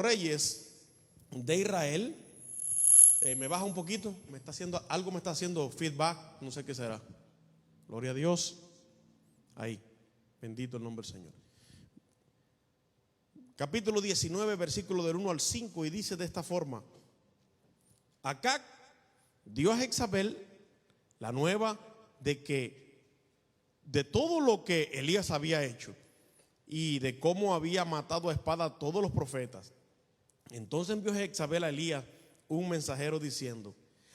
reyes de Israel. Me baja un poquito, algo me está haciendo feedback, no sé qué será. Gloria a Dios. Ahí, bendito el nombre del Señor. Capítulo 19, versículo del 1 al 5, y dice de esta forma: Acac dio a Jezabel la nueva de todo lo que Elías había hecho y de cómo había matado a espada a todos los profetas. Entonces envió Jezabel a Elías un mensajero diciendo: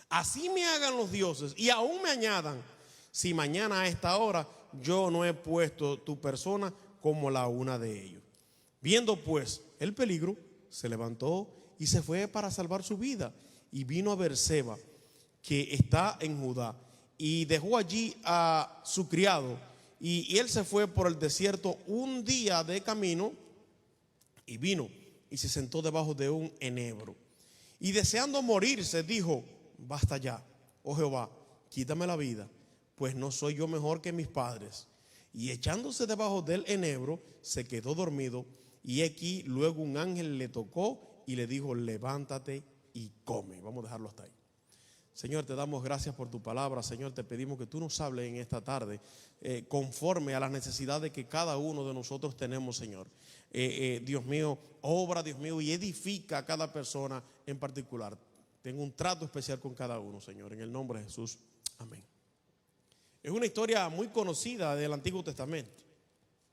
así me hagan los dioses y aún me añadan, si mañana a esta hora yo no he puesto tu persona como la una de ellos. Viendo pues el peligro, se levantó y se fue para salvar su vida, y vino a Beerseba, que está en Judá, y dejó allí a su criado, y él se fue por el desierto un día de camino, y vino y se sentó debajo de un enebro, y deseando morirse dijo: basta ya, oh Jehová, quítame la vida, pues no soy yo mejor que mis padres. Y echándose debajo del enebro se quedó dormido, y aquí luego un ángel le tocó y le dijo: levántate y come. Vamos a dejarlo hasta ahí. Señor, te damos gracias por tu palabra. Señor, te pedimos que tú nos hables en esta tarde conforme a las necesidades que cada uno de nosotros tenemos, Señor. Dios mío, obra, Dios mío, y edifica a cada persona en particular. Tengo un trato especial con cada uno, Señor, en el nombre de Jesús. Amén. Es una historia muy conocida del Antiguo Testamento,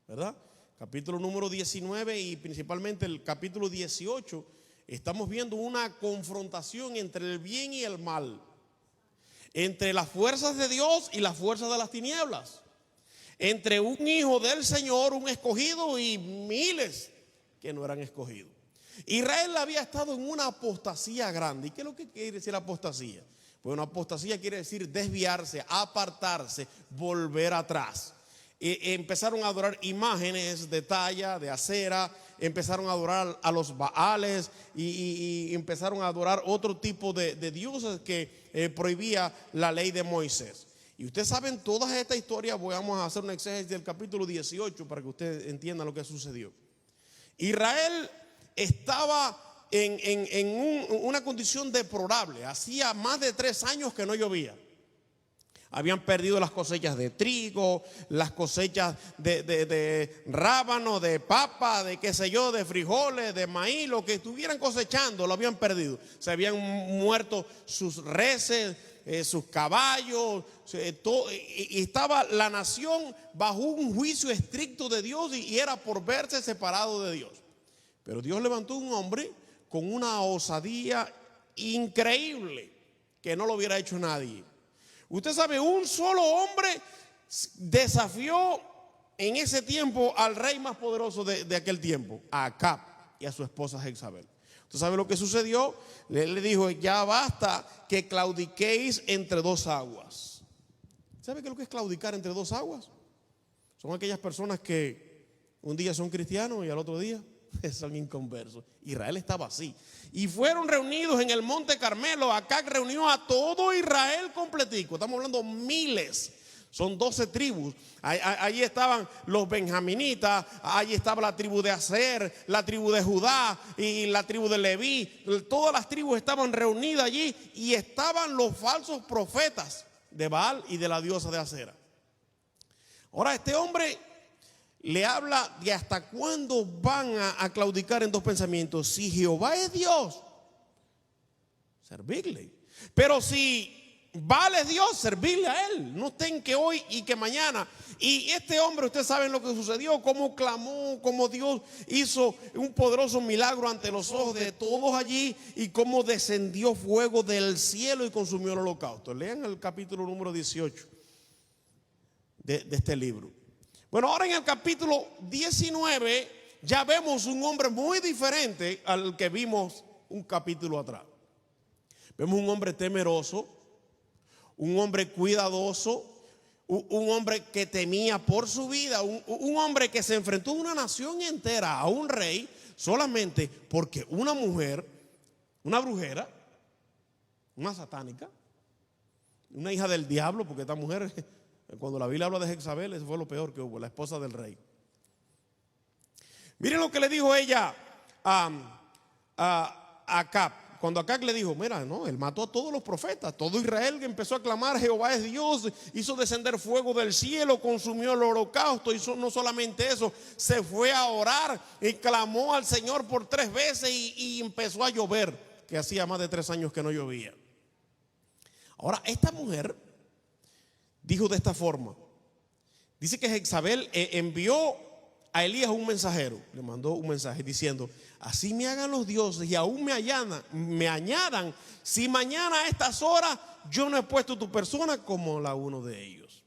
¿verdad? Capítulo número 19 y principalmente el capítulo 18, estamos viendo una confrontación entre el bien y el mal, entre las fuerzas de Dios y las fuerzas de las tinieblas, entre un hijo del Señor, un escogido, y miles que no eran escogidos. Israel había estado en una apostasía grande. ¿Y qué es lo que quiere decir apostasía? Bueno, apostasía quiere decir desviarse, apartarse, volver atrás. Empezaron a adorar imágenes de talla, de acera, empezaron a adorar a los Baales y empezaron a adorar otro tipo de dioses que prohibía la ley de Moisés. Y ustedes saben toda esta historia. Vamos a hacer un exégesis del capítulo 18 para que ustedes entiendan lo que sucedió. Israel estaba en una condición deplorable. Hacía más de 3 años que no llovía. Habían perdido las cosechas de trigo, las cosechas de rábano, de papa, de qué sé yo, de frijoles, de maíz, lo que estuvieran cosechando lo habían perdido. Se habían muerto sus reses, sus caballos, y estaba la nación bajo un juicio estricto de Dios, y era por verse separado de Dios. Pero Dios levantó un hombre con una osadía increíble que no lo hubiera hecho nadie. Usted sabe, un solo hombre desafió en ese tiempo al rey más poderoso de aquel tiempo, a Acab y a su esposa Jezabel. ¿Usted sabe lo que sucedió? Le dijo: ya basta que claudiquéis entre dos aguas. ¿Sabe qué es lo que es claudicar entre dos aguas? Son aquellas personas que un día son cristianos y al otro día son inconversos. Israel estaba así. Y fueron reunidos en el monte Carmelo. Acab reunió a todo Israel completico. Estamos hablando miles. Son 12 tribus. Allí estaban los benjaminitas. Allí estaba la tribu de Aser, la tribu de Judá y la tribu de Leví. Todas las tribus estaban reunidas allí. Y estaban los falsos profetas de Baal y de la diosa de Asera. Ahora este hombre le habla de hasta cuándo van a claudicar en dos pensamientos. Si Jehová es Dios, servirle. Pero si Baal es Dios, servirle a él. No estén que hoy y que mañana. Y este hombre, ustedes saben lo que sucedió, cómo clamó, cómo Dios hizo un poderoso milagro ante los ojos de todos allí, y cómo descendió fuego del cielo y consumió el holocausto. Lean el capítulo número 18 de este libro. Bueno, ahora en el capítulo 19 ya vemos un hombre muy diferente al que vimos un capítulo atrás. Vemos un hombre temeroso, un hombre cuidadoso, un hombre que temía por su vida, un hombre que se enfrentó a una nación entera, a un rey, solamente porque una mujer, una brujera, una satánica, una hija del diablo, porque esta mujer, cuando la Biblia habla de Jezabel, eso fue lo peor que hubo, la esposa del rey. Miren lo que le dijo ella a Acab. Cuando Acab le dijo, mira, no, él mató a todos los profetas, todo Israel que empezó a clamar, Jehová es Dios, hizo descender fuego del cielo, consumió el holocausto, hizo no solamente eso, se fue a orar y clamó al Señor por 3 veces y empezó a llover, que hacía más de 3 años que no llovía. Ahora, esta mujer dijo de esta forma, dice que Jezabel envió a Elías un mensajero, le mandó un mensaje diciendo, así me hagan los dioses y aún me añadan, si mañana a estas horas yo no he puesto tu persona como la uno de ellos.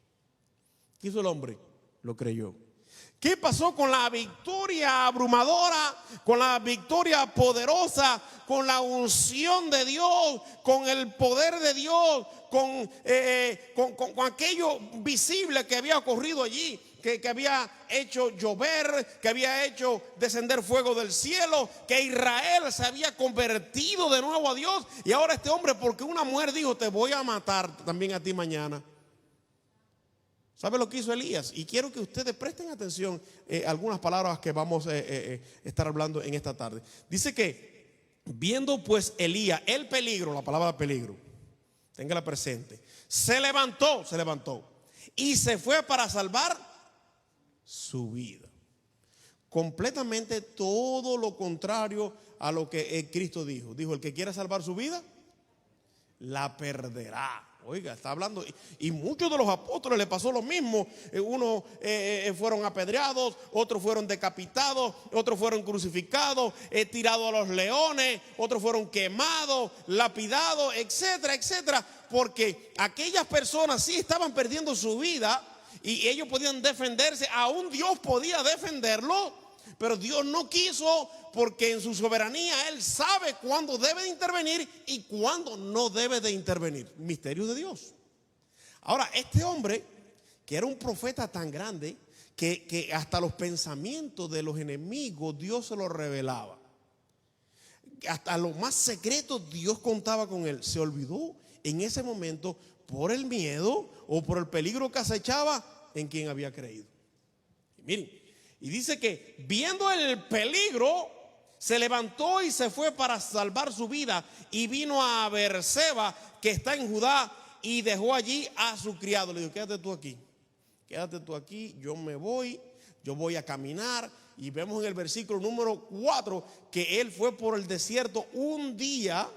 ¿Qué hizo el hombre? Lo creyó. ¿Qué pasó con la victoria abrumadora, con la victoria poderosa, con la unción de Dios, con el poder de Dios, con aquello visible que había ocurrido allí? Que había hecho llover, que había hecho descender fuego del cielo, que Israel se había convertido de nuevo a Dios. Y ahora este hombre, porque una mujer dijo, te voy a matar también a ti mañana. ¿Sabe lo que hizo Elías? Y quiero que ustedes presten atención a algunas palabras que vamos a estar hablando en esta tarde. Dice que viendo pues Elías el peligro, la palabra peligro, téngala presente, se levantó y se fue para salvar su vida. Completamente todo lo contrario a lo que Cristo dijo. Dijo, el que quiera salvar su vida, la perderá. Oiga, está hablando, y muchos de los apóstoles le pasó lo mismo. Unos fueron apedreados, otros fueron decapitados, otros fueron crucificados, tirados a los leones, otros fueron quemados, lapidados, etcétera, etcétera. Porque aquellas personas sí estaban perdiendo su vida y ellos podían defenderse, aún Dios podía defenderlo, pero Dios no quiso, porque en su soberanía Él sabe cuándo debe de intervenir y cuándo no debe de intervenir. Misterio de Dios. Ahora, este hombre, que era un profeta tan grande, que hasta los pensamientos de los enemigos Dios se los revelaba. Hasta lo más secreto Dios contaba con él. Se olvidó en ese momento por el miedo o por el peligro que acechaba en quien había creído. Y miren, y dice que viendo el peligro, se levantó y se fue para salvar su vida y vino a Beerseba, que está en Judá, y dejó allí a su criado. Le dijo, quédate tú aquí, yo me voy, yo voy a caminar. Y vemos en el versículo número 4 que él fue por el desierto un día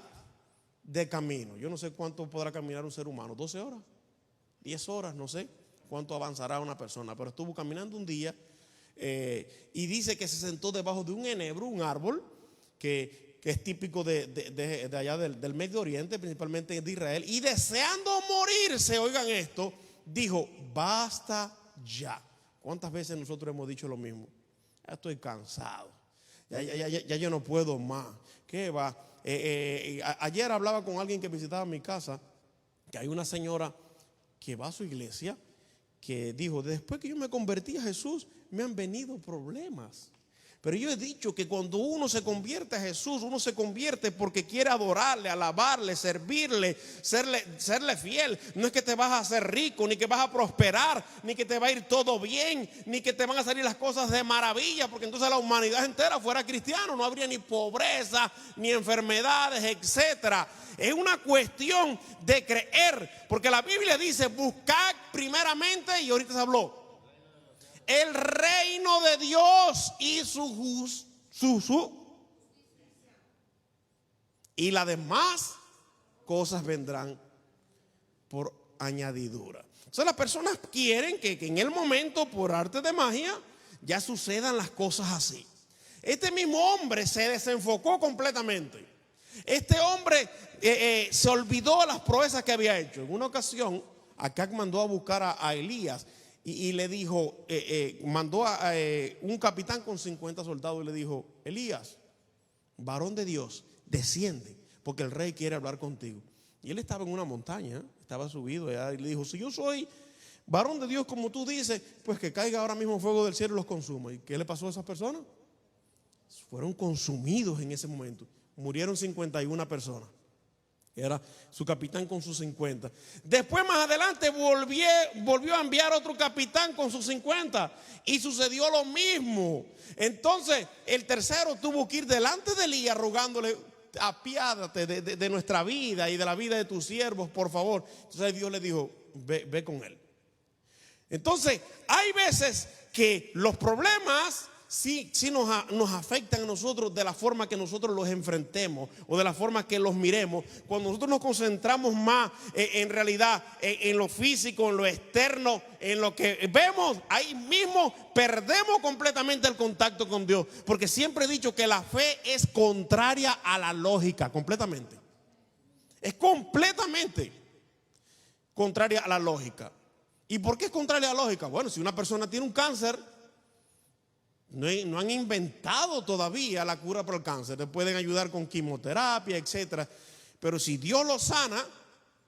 de camino. Yo no sé cuánto podrá caminar un ser humano, 12 horas, 10 horas, no sé cuánto avanzará una persona, pero estuvo caminando un día. Y dice que se sentó debajo de un enebro, un árbol que es típico de allá del Medio Oriente, principalmente de Israel, y deseando morirse, oigan esto, dijo, basta ya. ¿Cuántas veces nosotros hemos dicho lo mismo? Ya estoy cansado, ya yo no puedo más. ¿Qué va? Ayer hablaba con alguien que visitaba mi casa, que hay una señora que va a su iglesia, que dijo, después que yo me convertí a Jesús, me han venido problemas. Pero yo he dicho que cuando uno se convierte a Jesús, uno se convierte porque quiere adorarle, alabarle, servirle, serle fiel. No es que te vas a hacer rico, ni que vas a prosperar, ni que te va a ir todo bien, ni que te van a salir las cosas de maravilla, porque entonces la humanidad entera fuera cristiano, no habría ni pobreza, ni enfermedades, etcétera. Es una cuestión de creer, porque la Biblia dice, buscad primeramente, y ahorita se habló, el reino de Dios y y las demás cosas vendrán por añadidura. O sea, las personas quieren que en el momento, por arte de magia, ya sucedan las cosas así. Este mismo hombre se desenfocó completamente. Este hombre se olvidó de las proezas que había hecho. En una ocasión, Acab mandó a buscar a Elías. Y le dijo, mandó a un capitán con 50 soldados y le dijo, Elías, varón de Dios, desciende, porque el rey quiere hablar contigo. Y él estaba en una montaña, estaba subido, y le dijo, si yo soy varón de Dios como tú dices, pues que caiga ahora mismo fuego del cielo y los consuma. ¿Y qué le pasó a esas personas? Fueron consumidos en ese momento. Murieron 51 personas. Era su capitán con sus 50. Después más adelante volvió a enviar otro capitán con sus 50 y sucedió lo mismo. Entonces el tercero tuvo que ir delante de Elías rogándole: apiádate de nuestra vida y de la vida de tus siervos, por favor. Entonces Dios le dijo: ve con él. Entonces hay veces que los problemas sí nos afectan a nosotros de la forma que nosotros los enfrentemos o de la forma que los miremos. Cuando nosotros nos concentramos más en realidad en lo físico, en lo externo, en lo que vemos, ahí mismo perdemos completamente el contacto con Dios. Porque siempre he dicho que la fe es contraria a la lógica, completamente. Es completamente contraria a la lógica. ¿Y por qué es contraria a la lógica? Bueno, si una persona tiene un cáncer, no han inventado todavía la cura para el cáncer. Te pueden ayudar con quimioterapia, etcétera. Pero si Dios lo sana,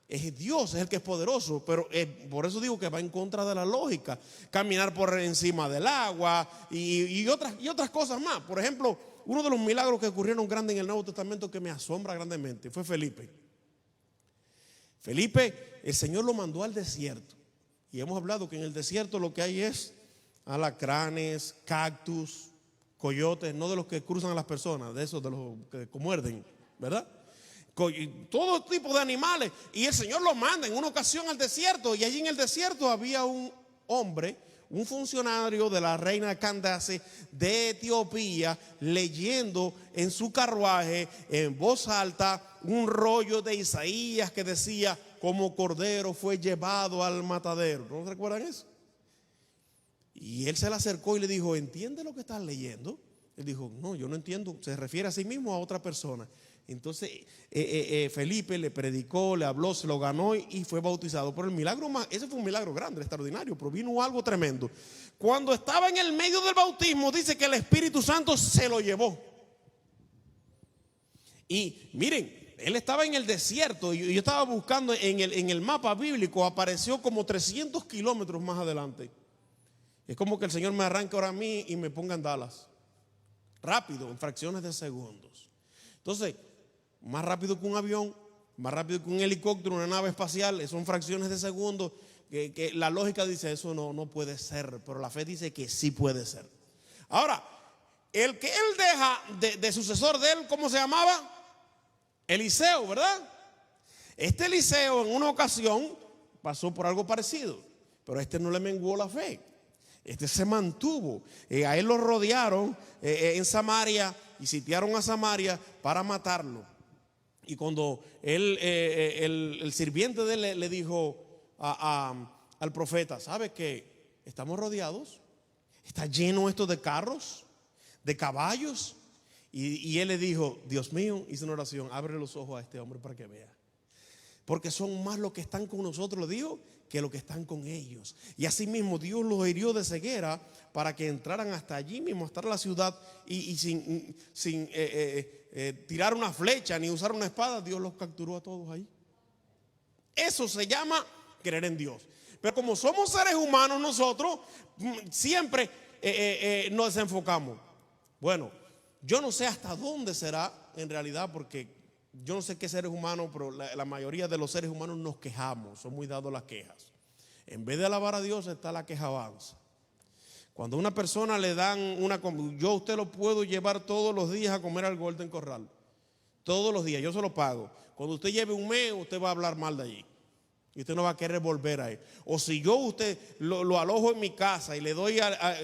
es Dios, es el que es poderoso. Pero por eso digo que va en contra de la lógica. Caminar por encima del agua y otras cosas más. Por ejemplo, uno de los milagros que ocurrieron grandes en el Nuevo Testamento que me asombra grandemente fue Felipe. Felipe, el Señor lo mandó al desierto. Y hemos hablado que en el desierto lo que hay es alacranes, cactus, coyotes, no de los que cruzan a las personas, de esos de los que muerden, ¿verdad? Todo tipo de animales. Y el Señor lo manda en una ocasión al desierto. Y allí en el desierto había un hombre, un funcionario de la reina Candace de Etiopía, leyendo en su carruaje en voz alta un rollo de Isaías que decía: como cordero fue llevado al matadero. ¿No recuerdan eso? Y él se le acercó y le dijo: ¿entiende lo que estás leyendo? Él dijo: no, yo no entiendo. Se refiere a sí mismo a otra persona. Entonces Felipe le predicó, le habló, se lo ganó y fue bautizado. Pero el milagro más, ese fue un milagro grande, extraordinario, pero vino algo tremendo. Cuando estaba en el medio del bautismo, dice que el Espíritu Santo se lo llevó. Y miren, él estaba en el desierto y yo estaba buscando en el mapa bíblico, apareció como 300 kilómetros más adelante. Es como que el Señor me arranque ahora a mí y me ponga en Dallas. Rápido, en fracciones de segundos. Entonces, más rápido que un avión, más rápido que un helicóptero, una nave espacial, son fracciones de segundos que la lógica dice eso no puede ser, pero la fe dice que sí puede ser. Ahora, el que él deja de sucesor de él, ¿cómo se llamaba? Eliseo, ¿verdad? Este Eliseo en una ocasión pasó por algo parecido, pero este no le menguó la fe. Este se mantuvo. A él lo rodearon en Samaria y sitiaron a Samaria para matarlo. Y cuando el sirviente de él le dijo al profeta: ¿sabe que estamos rodeados? Está lleno esto de carros, de caballos. Y él le dijo: Dios mío, hizo una oración: abre los ojos a este hombre para que vea. Porque son más los que están con nosotros, lo digo, que los que están con ellos. Y así mismo Dios los hirió de ceguera para que entraran hasta allí mismo, hasta la ciudad, y sin tirar una flecha ni usar una espada, Dios los capturó a todos ahí. Eso se llama creer en Dios. Pero como somos seres humanos, nosotros siempre nos desenfocamos. Bueno, yo no sé hasta dónde será en realidad, porque yo no sé qué seres humanos, pero la mayoría de los seres humanos nos quejamos, son muy dados a las quejas. En vez de alabar a Dios está la quejabanza. Cuando a una persona le dan yo a usted lo puedo llevar todos los días a comer al Golden Corral. Todos los días, yo se lo pago. Cuando usted lleve un mes, usted va a hablar mal de allí. Y usted no va a querer volver a él. O si yo usted lo alojo en mi casa y le doy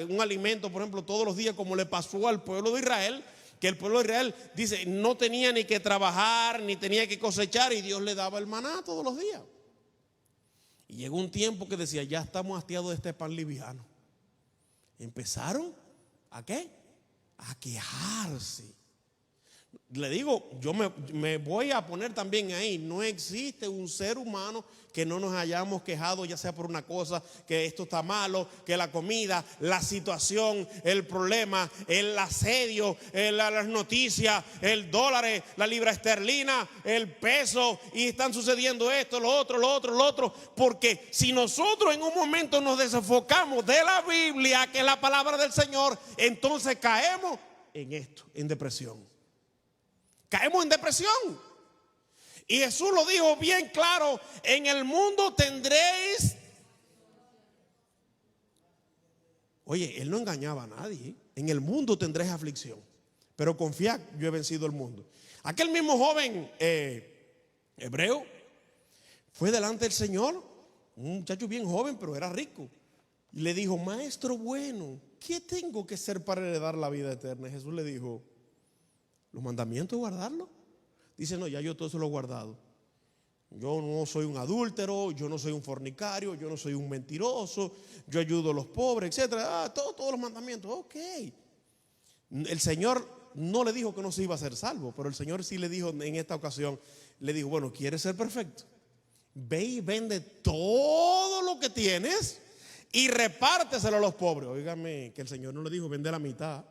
un alimento, por ejemplo, todos los días, como le pasó al pueblo de Israel, que el pueblo de Israel dice no tenía ni que trabajar, ni tenía que cosechar, y Dios le daba el maná todos los días. Y llegó un tiempo que decía: ya estamos hastiados de este pan liviano. Empezaron ¿a qué? A quejarse. Le digo, yo me voy a poner también ahí. No existe un ser humano que no nos hayamos quejado, ya sea por una cosa, que esto está malo, que la comida, la situación, el problema, el asedio, las noticias, el dólar, la libra esterlina, el peso, y están sucediendo esto, lo otro. Porque si nosotros en un momento nos desenfocamos de la Biblia, que es la palabra del Señor, entonces caemos en esto, en depresión. Caemos en depresión. Y Jesús lo dijo bien claro: en el mundo tendréis. Oye, él no engañaba a nadie. En el mundo tendréis aflicción, pero confiad, yo he vencido el mundo. Aquel mismo joven hebreo fue delante del Señor, un muchacho bien joven, pero era rico, y le dijo: maestro bueno, ¿qué tengo que hacer para heredar la vida eterna? Y Jesús le dijo: los mandamientos, guardarlo. Dice: no, ya yo todo eso lo he guardado. Yo no soy un adúltero, yo no soy un fornicario, yo no soy un mentiroso, yo ayudo a los pobres, etcétera. Todos los mandamientos. Ok. El Señor no le dijo que no se iba a ser salvo, pero el Señor sí le dijo en esta ocasión, le dijo: bueno, ¿quieres ser perfecto? Ve y vende todo lo que tienes y repárteselo a los pobres. Óigame, que el Señor no le dijo vende la mitad,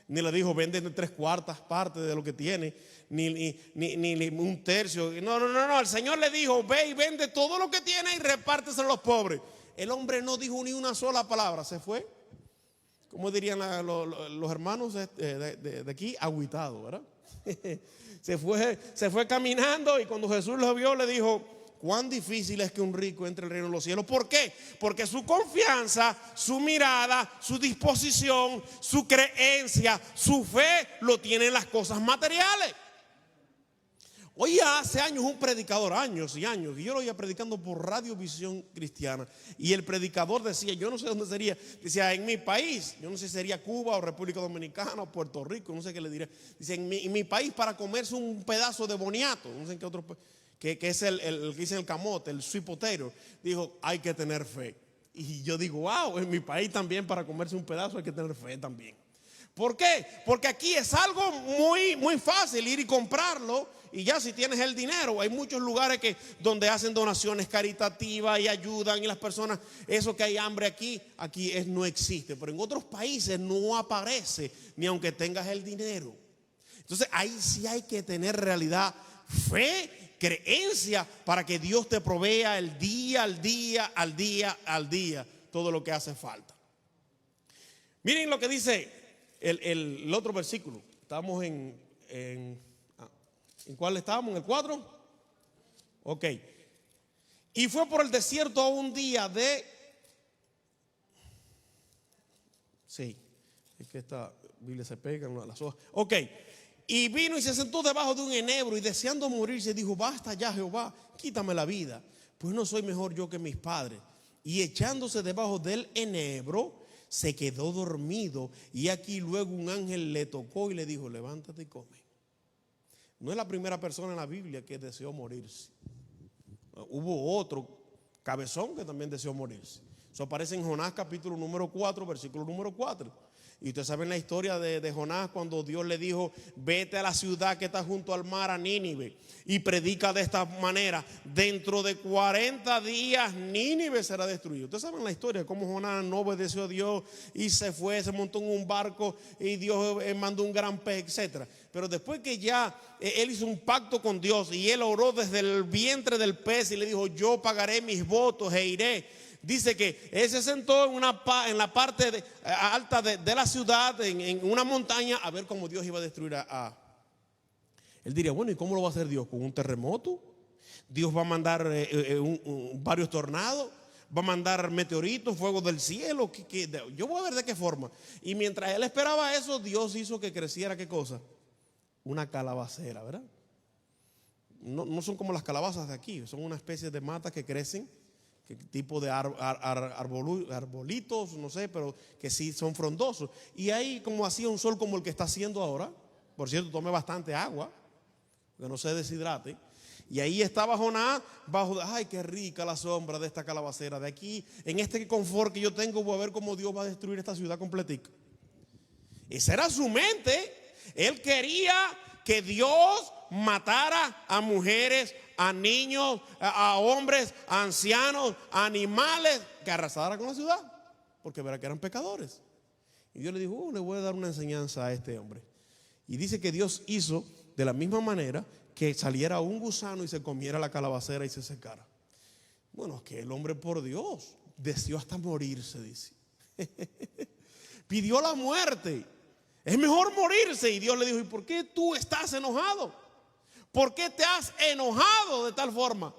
ni le dijo vende 3/4 partes de lo que tiene, ni un tercio. No, el Señor le dijo: ve y vende todo lo que tiene y repárteselo a los pobres. El hombre no dijo ni una sola palabra, se fue, como dirían los hermanos de aquí, agüitado, ¿verdad? Se fue caminando, y cuando Jesús lo vio le dijo: cuán difícil es que un rico entre el reino de los cielos. ¿Por qué? Porque su confianza, su mirada, su disposición, su creencia, su fe lo tiene en las cosas materiales. Hoy hace años un predicador, años y años, y yo lo iba predicando por Radiovisión Cristiana, y el predicador decía, yo no sé dónde sería, decía: en mi país, yo no sé si sería Cuba o República Dominicana o Puerto Rico, no sé qué le diré. Dice: en mi país, para comerse un pedazo de boniato, no sé en qué otro, que es el que dice el camote, el sweet potato, dijo: hay que tener fe. Y yo digo: wow, en mi país también para comerse un pedazo hay que tener fe también. ¿Por qué? Porque aquí es algo muy, muy fácil ir y comprarlo, y ya si tienes el dinero. Hay muchos lugares donde hacen donaciones caritativas y ayudan, y las personas, eso que hay hambre aquí no existe, pero en otros países no aparece ni aunque tengas el dinero. Entonces ahí sí hay que tener realidad, fe, creencia, para que Dios te provea el día al día todo lo que hace falta. Miren lo que dice el otro versículo. Estamos ¿en cuál estábamos? ¿En el 4? Ok. Y fue por el desierto un día de... Sí, es que esta Biblia se pega en las hojas. Ok. Y vino y se sentó debajo de un enebro, y deseando morirse dijo: basta ya, Jehová, quítame la vida, pues no soy mejor yo que mis padres. Y echándose debajo del enebro, se quedó dormido, y aquí luego un ángel le tocó y le dijo: levántate y come. No es la primera persona en la Biblia que deseó morirse. Hubo otro cabezón que también deseó morirse. Eso aparece en Jonás capítulo número 4, versículo número 4. Y ustedes saben la historia de Jonás, cuando Dios le dijo: vete a la ciudad que está junto al mar, a Nínive, y predica de esta manera: dentro de 40 días Nínive será destruido. Ustedes saben la historia, cómo Jonás no obedeció a Dios y se fue, se montó en un barco, y Dios mandó un gran pez, etc. Pero después que ya él hizo un pacto con Dios, y él oró desde el vientre del pez y le dijo: yo pagaré mis votos e iré. Dice que él se sentó en la parte alta de la ciudad, en una montaña, a ver cómo Dios iba a destruir Él diría: bueno, ¿y cómo lo va a hacer Dios? ¿Con un terremoto? Dios va a mandar varios tornados, va a mandar meteoritos, fuego del cielo. Yo voy a ver de qué forma. Y mientras él esperaba eso, Dios hizo que creciera, ¿qué cosa? Una calabacera, ¿verdad? No son como las calabazas de aquí, son una especie de matas que crecen, tipo de arbolitos, no sé, pero que sí son frondosos. Y ahí, como hacía un sol como el que está haciendo ahora, por cierto, tome bastante agua, que no se deshidrate. Y ahí estaba Jonás bajo, ay, qué rica la sombra de esta calabacera. De aquí, en este confort que yo tengo, voy a ver cómo Dios va a destruir esta ciudad completica. Esa era su mente. Él quería que Dios matara a mujeres, a niños, a hombres, a ancianos, a animales, que arrasara con la ciudad, porque verá que eran pecadores. Y Dios le dijo: le voy a dar una enseñanza a este hombre. Y dice que Dios hizo de la misma manera que saliera un gusano y se comiera la calabacera y se secara. Bueno, es que el hombre, por Dios, deseó hasta morirse, dice. Pidió la muerte. Es mejor morirse. Y Dios le dijo: ¿y por qué tú estás enojado? ¿Por qué te has enojado de tal forma?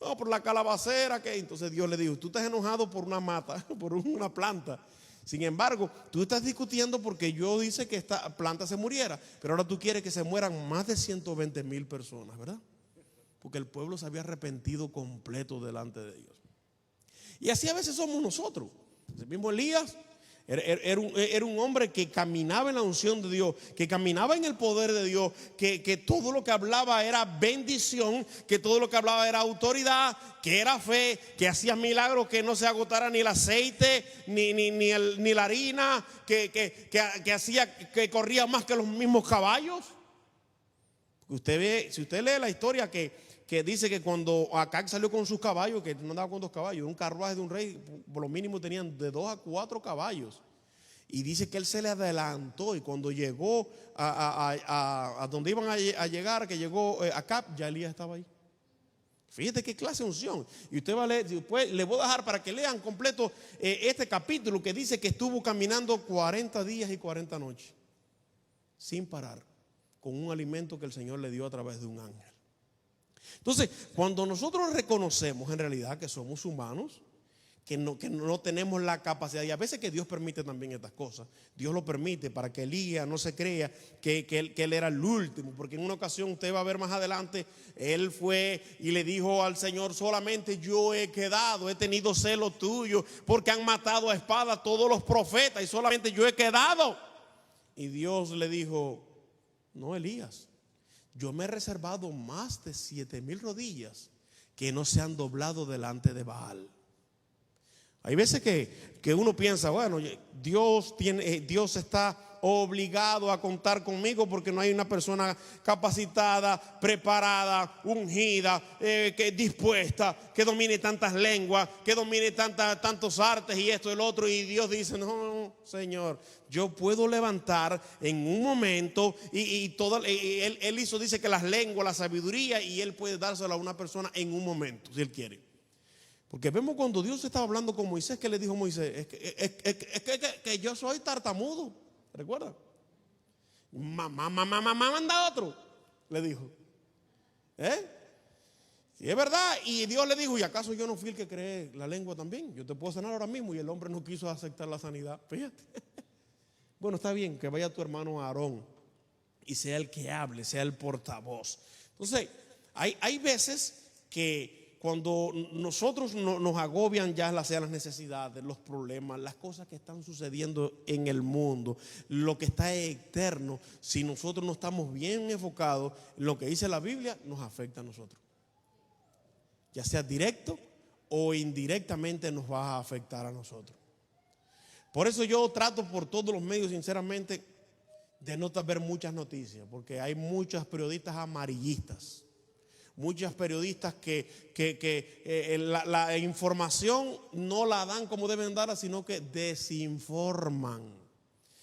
No, por la calabacera que. Entonces Dios le dijo, tú estás enojado por una mata, por una planta. Sin embargo, tú estás discutiendo porque yo dice que esta planta se muriera, pero ahora tú quieres que se mueran más de 120,000 personas, ¿verdad? Porque el pueblo se había arrepentido completo delante de Dios. Y así a veces somos nosotros. El mismo Elías era un hombre que caminaba en la unción de Dios, que caminaba en el poder de Dios, que todo lo que hablaba era bendición, que todo lo que hablaba era autoridad, que era fe, que hacía milagros, que no se agotara ni el aceite, ni la harina, que hacía que corría más que los mismos caballos. Usted ve, si usted lee la historia que dice que cuando Acab salió con sus caballos, que no andaba con 2 caballos, un carruaje de un rey, por lo mínimo tenían de 2 a 4 caballos. Y dice que él se le adelantó y cuando llegó a donde iban a llegar, que llegó Acab, ya Elías estaba ahí. Fíjate qué clase de unción. Y usted va a leer, después le voy a dejar para que lean completo este capítulo que dice que estuvo caminando 40 días y 40 noches, sin parar, con un alimento que el Señor le dio a través de un ángel. Entonces, cuando nosotros reconocemos en realidad que somos humanos, que no tenemos la capacidad, y a veces que Dios permite también estas cosas, Dios lo permite para que Elías no se crea que él era el último, porque en una ocasión usted va a ver más adelante, él fue y le dijo al Señor, solamente yo he quedado, he tenido celo tuyo, porque han matado a espada a todos los profetas y solamente yo he quedado. Y Dios le dijo, no, Elías, yo me he reservado más de 7,000 rodillas que no se han doblado delante de Baal. Hay veces que uno piensa, bueno, Dios está obligado a contar conmigo porque no hay una persona capacitada, preparada, ungida, que dispuesta, que domine tantas lenguas, que domine tantos artes y esto y el otro. Y Dios dice, no, Señor, yo puedo levantar en un momento él hizo, dice que las lenguas, la sabiduría, y él puede dárselo a una persona en un momento, si él quiere. Porque vemos cuando Dios estaba hablando con Moisés, que le dijo a Moisés, que yo soy tartamudo, ¿recuerda? Manda otro, le dijo. Sí, es verdad. Y Dios le dijo, ¿y acaso yo no fui el que creé la lengua también? Yo te puedo sanar ahora mismo. Y el hombre no quiso aceptar la sanidad, fíjate. Bueno, está bien, que vaya tu hermano Aarón y sea el que hable, sea el portavoz. Entonces, hay veces que cuando nosotros nos agobian ya las necesidades, los problemas, las cosas que están sucediendo en el mundo, lo que está eterno, si nosotros no estamos bien enfocados en lo que dice la Biblia, nos afecta a nosotros. Ya sea directo o indirectamente nos va a afectar a nosotros. Por eso yo trato por todos los medios, sinceramente, de no ver muchas noticias, porque hay muchos periodistas amarillistas. Muchos periodistas que la información no la dan como deben darla, sino que desinforman.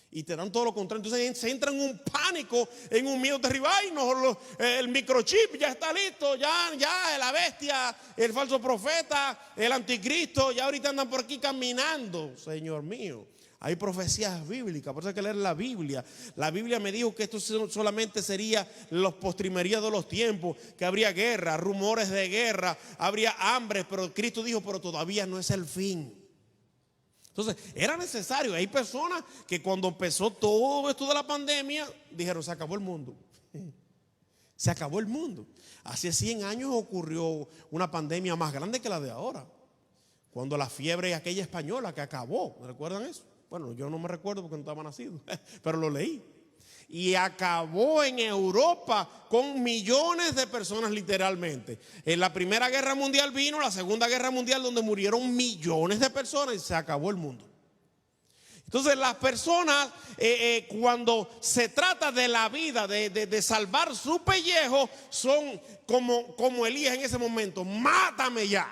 Y te dan todo lo contrario. Entonces se entra en un pánico, en un miedo terrible. Ay, no, el microchip ya está listo, ya la bestia, el falso profeta, el anticristo, ya ahorita andan por aquí caminando. Señor mío, hay profecías bíblicas, por eso hay que leer la Biblia. La Biblia me dijo que esto solamente sería los postrimerías de los tiempos, que habría guerra, rumores de guerra, habría hambre, pero Cristo dijo, pero todavía no es el fin. Entonces, era necesario. Hay personas que cuando empezó todo esto de la pandemia, dijeron, se acabó el mundo. Se acabó el mundo. Hace 100 años ocurrió una pandemia más grande que la de ahora. Cuando la fiebre aquella española que acabó, ¿recuerdan eso? Bueno, yo no me recuerdo porque no estaba nacido, pero lo leí. Y acabó en Europa con millones de personas literalmente. En la Primera Guerra Mundial vino la Segunda Guerra Mundial donde murieron millones de personas y se acabó el mundo. Entonces las personas cuando se trata de la vida, de salvar su pellejo, son como Elías en ese momento, mátame ya.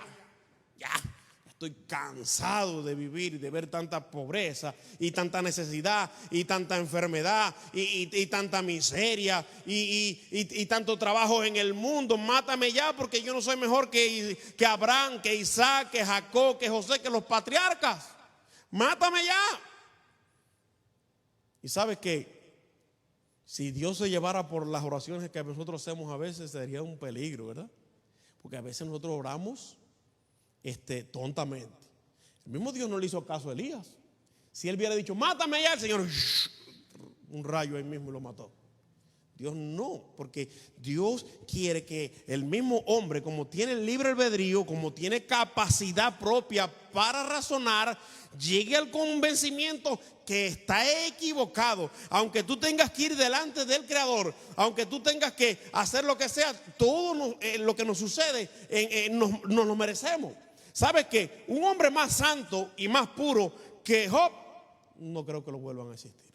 Estoy cansado de vivir, de ver tanta pobreza y tanta necesidad y tanta enfermedad y tanta miseria y tanto trabajo en el mundo. Mátame ya porque yo no soy mejor que Abraham, que Isaac, que Jacob, que José, que los patriarcas. Mátame ya. Y sabes que Si Dios se llevara por las oraciones que nosotros hacemos a veces, sería un peligro, ¿verdad? Porque a veces nosotros oramos tontamente. El mismo Dios no le hizo caso a Elías. Si él hubiera dicho, mátame ya, el Señor, un rayo ahí mismo lo mató. Dios no, porque Dios quiere que el mismo hombre, como tiene libre albedrío, como tiene capacidad propia para razonar, llegue al convencimiento que está equivocado. Aunque tú tengas que ir delante del Creador, aunque tú tengas que hacer lo que sea, todo lo que nos sucede nos lo merecemos. ¿Sabes qué? Un hombre más santo y más puro que Job, no creo que lo vuelvan a existir.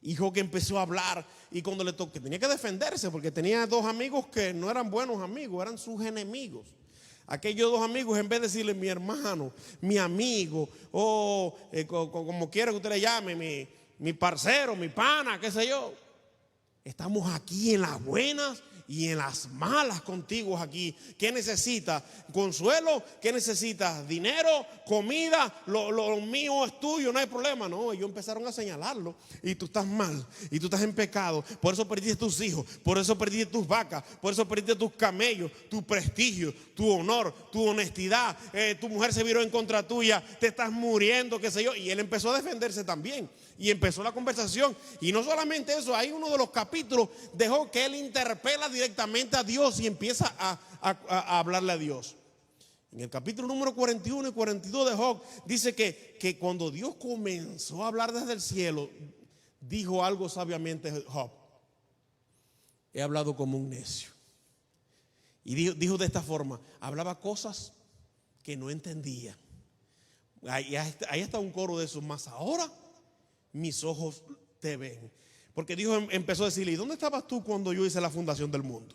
Y Job que empezó a hablar, y cuando le tocó, tenía que defenderse porque tenía dos amigos que no eran buenos amigos, eran sus enemigos. Aquellos dos amigos, en vez de decirle mi hermano, mi amigo, o como quiera que usted le llame, mi parcero, mi pana, qué sé yo, estamos aquí en las buenas y en las malas contigo aquí. ¿Qué necesitas? ¿Consuelo? ¿Qué necesitas? ¿Dinero? ¿Comida? Lo mío es tuyo, no hay problema. No, ellos empezaron a señalarlo. Y tú estás mal, y tú estás en pecado. Por eso perdiste tus hijos, por eso perdiste tus vacas, por eso perdiste tus camellos, tu prestigio, tu honor, tu honestidad. Tu mujer se viró en contra tuya, te estás muriendo, qué sé yo. Y él empezó a defenderse también. Y empezó la conversación. Y no solamente eso, hay uno de los capítulos de Job que él interpela directamente a Dios y empieza a hablarle a Dios. En el capítulo número 41 y 42 de Job dice que cuando Dios comenzó a hablar desde el cielo, dijo algo sabiamente Job: he hablado como un necio. Y dijo de esta forma, hablaba cosas que no entendía. Ahí está un coro de esos, más ahora mis ojos te ven. Porque Dios empezó a decirle, ¿y dónde estabas tú cuando yo hice la fundación del mundo?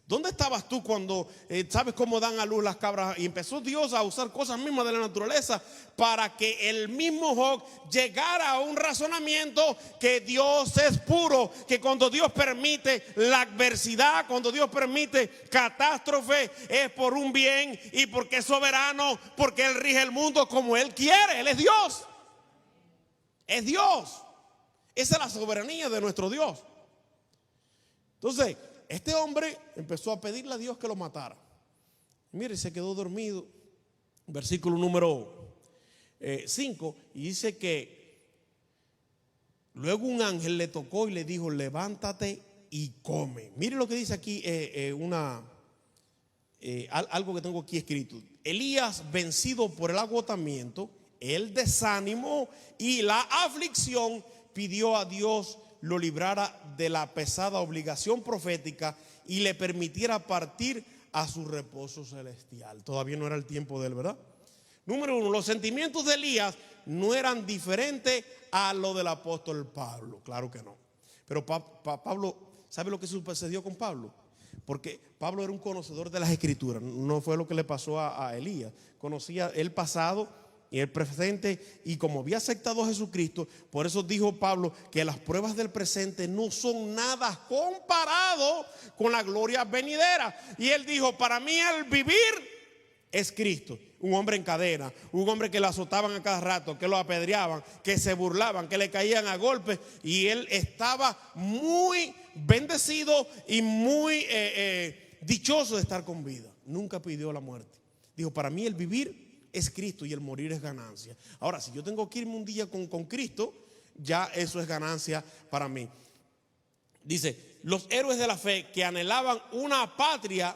¿Dónde estabas tú cuando sabes cómo dan a luz las cabras? Y empezó Dios a usar cosas mismas de la naturaleza para que el mismo Job llegara a un razonamiento que Dios es puro, que cuando Dios permite la adversidad, cuando Dios permite catástrofe, es por un bien y porque es soberano, porque Él rige el mundo como Él quiere. Él es Dios. Es Dios. Esa es la soberanía de nuestro Dios. Entonces, este hombre empezó a pedirle a Dios que lo matara. Mire, se quedó dormido. Versículo número 5. Y dice que luego un ángel le tocó y le dijo, levántate y come. Mire lo que dice aquí algo que tengo aquí escrito. Elías, vencido por el agotamiento, el desánimo y la aflicción, pidió a Dios lo librara de la pesada obligación profética y le permitiera partir a su reposo celestial. Todavía no era el tiempo de él, ¿verdad? Número 1, los sentimientos de Elías no eran diferentes a lo del apóstol Pablo. Claro que no. Pero Pablo, ¿sabe lo que sucedió con Pablo? Porque Pablo era un conocedor de las escrituras. No fue lo que le pasó a Elías. Conocía el pasado y el presente, y como había aceptado a Jesucristo, por eso dijo Pablo que las pruebas del presente no son nada comparado con la gloria venidera. Y él dijo, para mí el vivir es Cristo. Un hombre en cadena, un hombre que lo azotaban a cada rato, que lo apedreaban, que se burlaban, que le caían a golpes, y él estaba muy bendecido y muy dichoso de estar con vida. Nunca pidió la muerte. Dijo, para mí el vivir es Cristo y el morir es ganancia. Ahora, si yo tengo que irme un día con Cristo, ya eso es ganancia para mí. Dice, los héroes de la fe que anhelaban una patria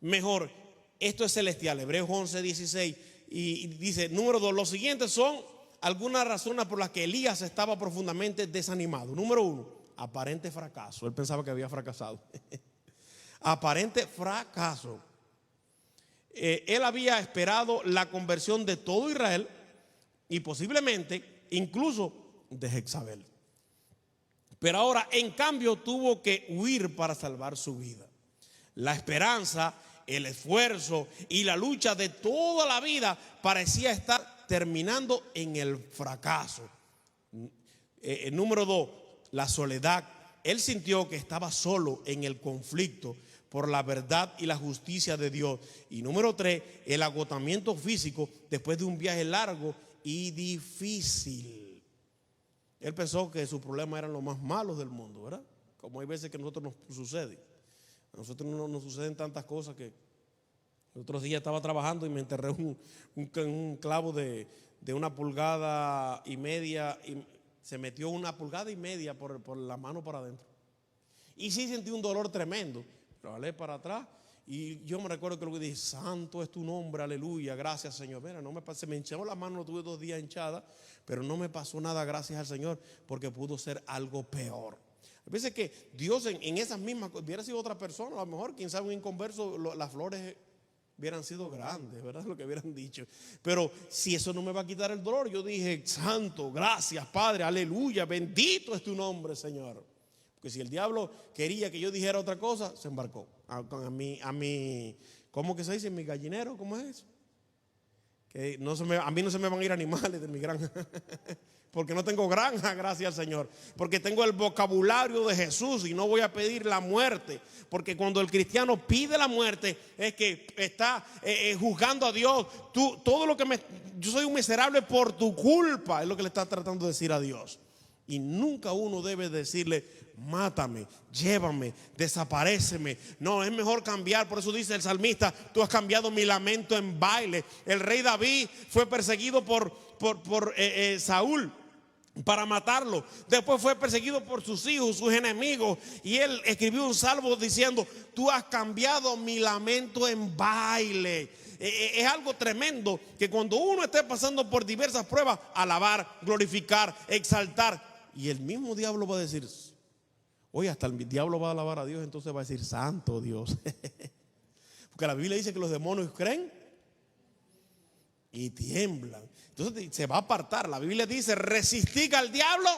mejor, esto es celestial. Hebreos 11:16. Y dice, número 2, los siguientes son algunas razones por las que Elías estaba profundamente desanimado. Número 1, aparente fracaso. Él pensaba que había fracasado. Aparente fracaso. Él había esperado la conversión de todo Israel y posiblemente incluso de Jezabel. Pero ahora, en cambio, tuvo que huir para salvar su vida. La esperanza, el esfuerzo y la lucha de toda la vida parecía estar terminando en el fracaso. Número 2, la soledad. Él sintió que estaba solo en el conflicto por la verdad y la justicia de Dios. Y número 3, el agotamiento físico después de un viaje largo y difícil. él pensó que sus problemas eran los más malos del mundo, ¿verdad? Como hay veces que a nosotros nos sucede. A nosotros no nos suceden tantas cosas que el otro día estaba trabajando y me enterré un clavo de 1,5 pulgadas y se metió 1,5 pulgadas por la mano para adentro. Y sí sentí un dolor tremendo, pero valé para atrás. Y yo me recuerdo que luego dije: santo es tu nombre, aleluya, gracias Señor. Mira, se me hinchó la mano, lo tuve 2 días hinchada, pero no me pasó nada, gracias al Señor, porque pudo ser algo peor. A veces que Dios en esas mismas cosas, hubiera sido otra persona, a lo mejor, quién sabe, un inconverso, las flores hubieran sido grandes, ¿verdad? Lo que hubieran dicho. Pero si eso no me va a quitar el dolor, yo dije: santo, gracias Padre, aleluya, bendito es tu nombre, Señor. Porque si el diablo quería que yo dijera otra cosa, se embarcó a mi ¿cómo que se dice? Mi gallinero, ¿cómo es eso? Que a mí no se me van a ir animales de mi granja. Porque no tengo granja, gracias al Señor. Porque tengo el vocabulario de Jesús y no voy a pedir la muerte. Porque cuando el cristiano pide la muerte es que está juzgando a Dios. Todo lo que yo soy un miserable por tu culpa, es lo que le está tratando de decir a Dios. Y nunca uno debe decirle: mátame, llévame, desaparéceme. No, es mejor cambiar. Por eso dice el salmista: tú has cambiado mi lamento en baile. El rey David fue perseguido por Saúl para matarlo. Después fue perseguido por sus hijos, sus enemigos, y él escribió un salmo diciendo: tú has cambiado mi lamento en baile. Es algo tremendo que cuando uno esté pasando por diversas pruebas, alabar, glorificar, exaltar. Y el mismo diablo va a decir: oye, hasta el diablo va a alabar a Dios, entonces va a decir: santo Dios. Porque la Biblia dice que los demonios creen y tiemblan. Entonces se va a apartar. La Biblia dice: resistid al diablo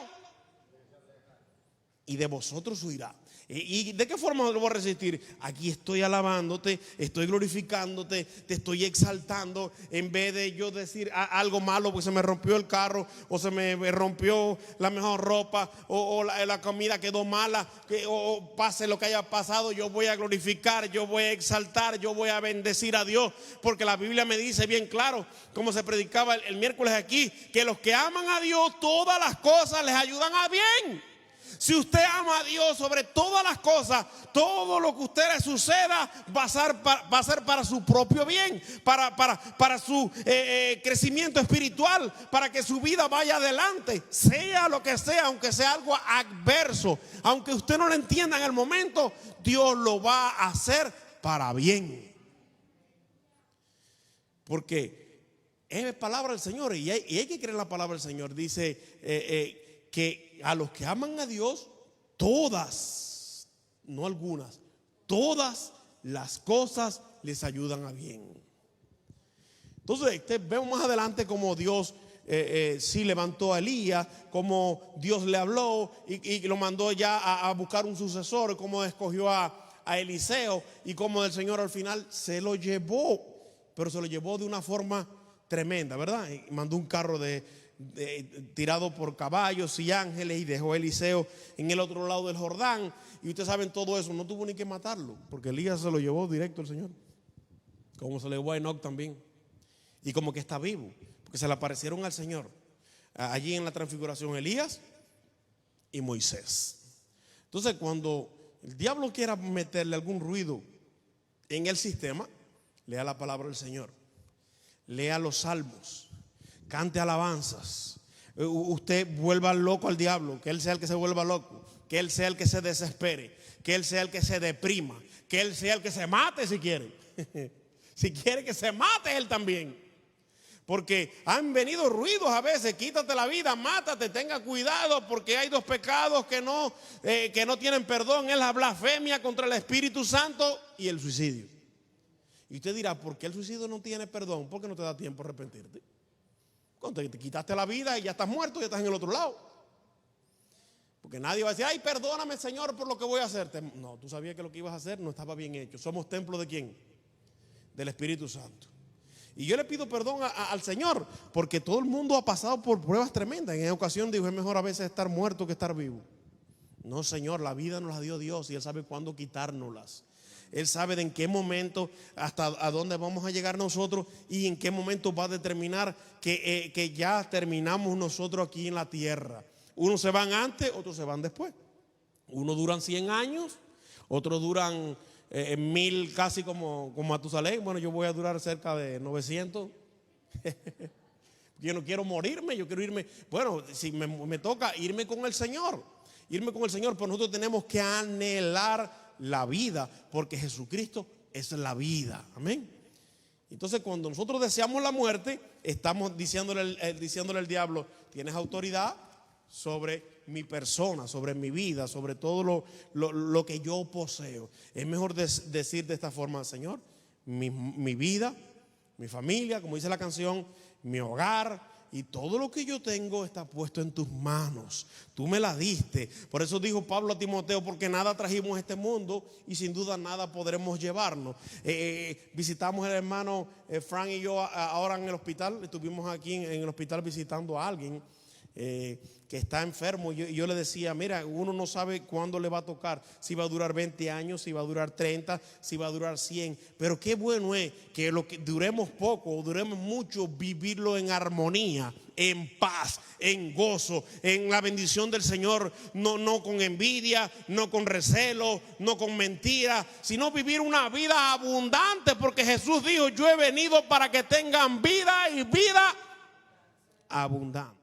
y de vosotros huirá. ¿Y de qué forma lo voy a resistir? Aquí estoy alabándote, estoy glorificándote, te estoy exaltando. En vez de yo decir algo malo porque se me rompió el carro, o se me rompió la mejor ropa, o la comida quedó mala, o pase lo que haya pasado, yo voy a glorificar, yo voy a exaltar, yo voy a bendecir a Dios. Porque la Biblia me dice bien claro, como se predicaba el miércoles aquí, que los que aman a Dios, todas las cosas les ayudan a bien. Si usted ama a Dios sobre todas las cosas, todo lo que a usted le suceda va a ser para su propio bien, para su crecimiento espiritual, para que su vida vaya adelante, sea lo que sea, aunque sea algo adverso, aunque usted no lo entienda en el momento, Dios lo va a hacer para bien. Porque es palabra del Señor y hay que creer en la palabra del Señor. Dice que a los que aman a Dios, todas, no algunas, todas las cosas les ayudan a bien. Entonces vemos más adelante cómo Dios sí levantó a Elías, cómo Dios le habló y lo mandó ya a buscar un sucesor, cómo escogió a Eliseo y cómo el Señor al final se lo llevó, pero se lo llevó de una forma tremenda, ¿verdad? Y mandó un carro tirado por caballos y ángeles y dejó a Eliseo en el otro lado del Jordán. Y ustedes saben todo eso, no tuvo ni que matarlo, porque Elías se lo llevó directo el Señor, como se le llevó a Enoc también. Y como que está vivo, porque se le aparecieron al Señor allí en la transfiguración, Elías y Moisés. Entonces, cuando el diablo quiera meterle algún ruido en el sistema, lea la palabra del Señor, lea los salmos, cante alabanzas. Usted vuelva loco al diablo, que él sea el que se vuelva loco, que él sea el que se desespere, que él sea el que se deprima, que él sea el que se mate si quiere. Si quiere que se mate él también. Porque han venido ruidos a veces: quítate la vida, mátate, tenga cuidado, porque hay 2 pecados que no tienen perdón: es la blasfemia contra el Espíritu Santo y el suicidio. Y usted dirá: ¿por qué el suicidio no tiene perdón? Porque no te da tiempo a arrepentirte. Cuando te quitaste la vida y ya estás muerto, ya estás en el otro lado. Porque nadie va a decir: ay, perdóname, Señor, por lo que voy a hacer. No, tú sabías que lo que ibas a hacer no estaba bien hecho. Somos templo ¿de quién? Del Espíritu Santo. Y yo le pido perdón al Señor, porque todo el mundo ha pasado por pruebas tremendas. En esa ocasión dijo: es mejor a veces estar muerto que estar vivo. No, Señor, la vida nos la dio Dios y Él sabe cuándo quitárnoslas. Él sabe de en qué momento, hasta a dónde vamos a llegar nosotros, y en qué momento va a determinar que ya terminamos nosotros aquí en la tierra. Unos se van antes, otros se van después. Unos duran 100 años, otros duran 1000, casi como Matusalén. Bueno, yo voy a durar cerca de 900. Yo no quiero morirme, yo quiero irme. Bueno, si me toca irme con el Señor, pero nosotros tenemos que anhelar la vida, porque Jesucristo es la vida. Amén. Entonces, cuando nosotros deseamos la muerte, estamos diciéndole al diablo: tienes autoridad sobre mi persona, sobre mi vida, sobre todo lo que yo poseo. Es mejor decir de esta forma: Señor, mi vida, mi familia, como dice la canción, mi hogar y todo lo que yo tengo está puesto en tus manos. Tú me la diste. Por eso dijo Pablo a Timoteo: porque nada trajimos a este mundo y sin duda nada podremos llevarnos. Visitamos al hermano Frank y yo ahora en el hospital. Estuvimos aquí en el hospital visitando a alguien que está enfermo. Yo le decía: mira, uno no sabe cuándo le va a tocar, si va a durar 20 años, si va a durar 30, si va a durar 100. Pero qué bueno es que lo que duremos poco o duremos mucho, vivirlo en armonía, en paz, en gozo, en la bendición del Señor. No con envidia, no con recelo, no con mentira, sino vivir una vida abundante, porque Jesús dijo: yo he venido para que tengan vida y vida abundante.